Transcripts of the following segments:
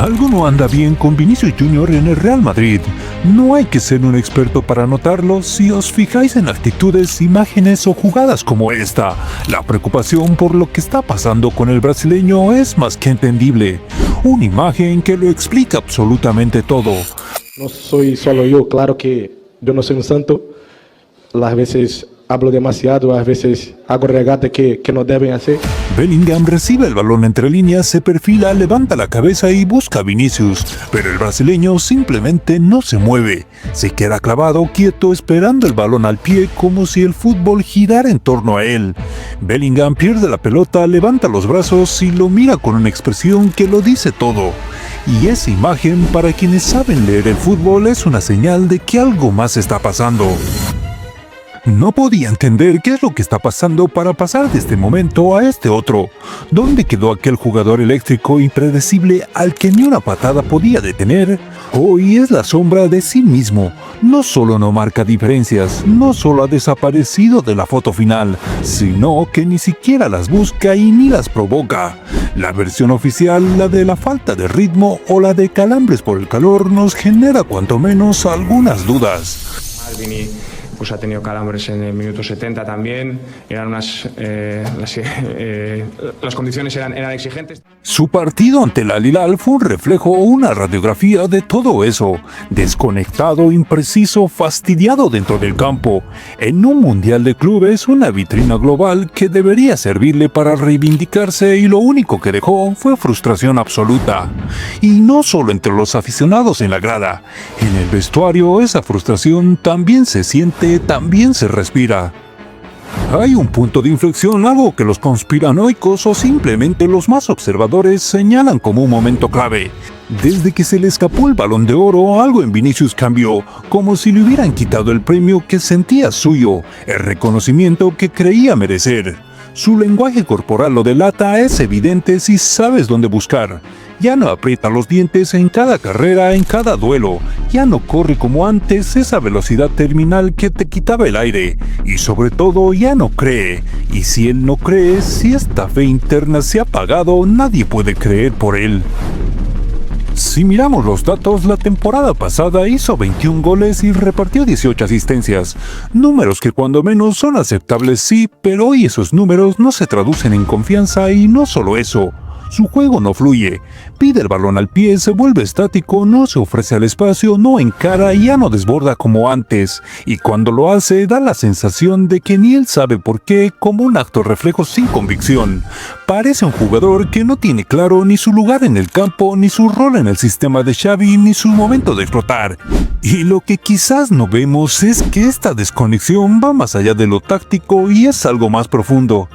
Algo no anda bien con Vinicius Jr. en el Real Madrid. No hay que ser un experto para notarlo si os fijáis en actitudes, imágenes o jugadas como esta. La preocupación por lo que está pasando con el brasileño es más que entendible. Una imagen que lo explica absolutamente todo. No soy solo yo, claro que yo no soy un santo. Las veces hablo demasiado, a veces hago regates que no deben hacer. Bellingham recibe el balón entre líneas, se perfila, levanta la cabeza y busca a Vinicius, pero el brasileño simplemente no se mueve. Se queda clavado, quieto, esperando el balón al pie como si el fútbol girara en torno a él. Bellingham pierde la pelota, levanta los brazos y lo mira con una expresión que lo dice todo. Y esa imagen, para quienes saben leer el fútbol, es una señal de que algo más está pasando. No podía entender qué es lo que está pasando para pasar de este momento a este otro. ¿Dónde quedó aquel jugador eléctrico impredecible al que ni una patada podía detener? Hoy es la sombra de sí mismo. No solo no marca diferencias, no solo ha desaparecido de la foto final, sino que ni siquiera las busca y ni las provoca. La versión oficial, la de la falta de ritmo o la de calambres por el calor, nos genera cuanto menos algunas dudas. Pues ha tenido calambres en el minuto 70 también, las condiciones eran exigentes. Su partido ante el Al Hilal fue un reflejo o una radiografía de todo eso, desconectado, impreciso, fastidiado dentro del campo. En un mundial de clubes, una vitrina global que debería servirle para reivindicarse y lo único que dejó fue frustración absoluta. Y no solo entre los aficionados en la grada, en el vestuario esa frustración también se siente, también se respira. Hay un punto de inflexión, algo que los conspiranoicos o simplemente los más observadores señalan como un momento clave. Desde que se le escapó el Balón de Oro, algo en Vinicius cambió, como si le hubieran quitado el premio que sentía suyo, el reconocimiento que creía merecer. Su lenguaje corporal lo delata, es evidente si sabes dónde buscar. Ya no aprieta los dientes en cada carrera, en cada duelo. Ya no corre como antes, esa velocidad terminal que te quitaba el aire. Y sobre todo, ya no cree. Y si él no cree, si esta fe interna se ha apagado, nadie puede creer por él. Si miramos los datos, la temporada pasada hizo 21 goles y repartió 18 asistencias. Números que cuando menos son aceptables, sí, pero hoy esos números no se traducen en confianza y no solo eso. Su juego no fluye, pide el balón al pie, se vuelve estático, no se ofrece al espacio, no encara y ya no desborda como antes. Y cuando lo hace, da la sensación de que ni él sabe por qué, como un acto reflejo sin convicción. Parece un jugador que no tiene claro ni su lugar en el campo, ni su rol en el sistema de Xavi, ni su momento de explotar. Y lo que quizás no vemos es que esta desconexión va más allá de lo táctico y es algo más profundo.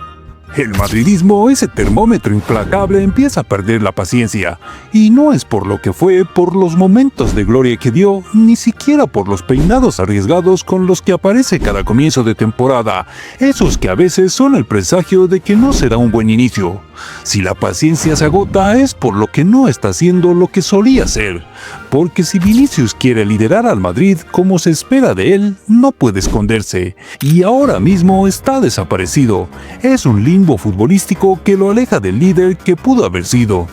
El madridismo, ese termómetro implacable, empieza a perder la paciencia. Y no es por lo que fue, por los momentos de gloria que dio, ni siquiera por los peinados arriesgados con los que aparece cada comienzo de temporada, esos que a veces son el presagio de que no será un buen inicio. Si la paciencia se agota es por lo que no está haciendo lo que solía ser. Porque si Vinicius quiere liderar al Madrid como se espera de él, no puede esconderse. Y ahora mismo está desaparecido. Es un limbo futbolístico que lo aleja del líder que pudo haber sido.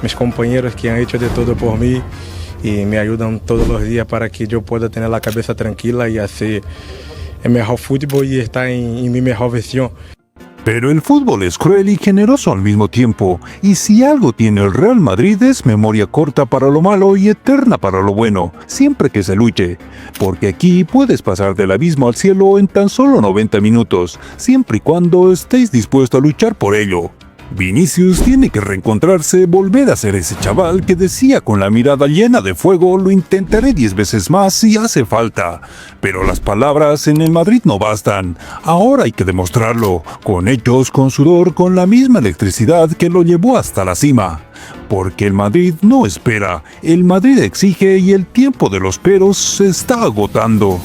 Mis compañeros que han hecho de todo por mí y me ayudan todos los días para que yo pueda tener la cabeza tranquila y hacer el mejor fútbol y estar en mi mejor versión. Pero el fútbol es cruel y generoso al mismo tiempo, y si algo tiene el Real Madrid es memoria corta para lo malo y eterna para lo bueno, siempre que se luche, porque aquí puedes pasar del abismo al cielo en tan solo 90 minutos, siempre y cuando estéis dispuestos a luchar por ello. Vinicius tiene que reencontrarse, volver a ser ese chaval que decía con la mirada llena de fuego: lo intentaré 10 veces más si hace falta. Pero las palabras en el Madrid no bastan, ahora hay que demostrarlo, con hechos, con sudor, con la misma electricidad que lo llevó hasta la cima. Porque el Madrid no espera, el Madrid exige y el tiempo de los peros se está agotando.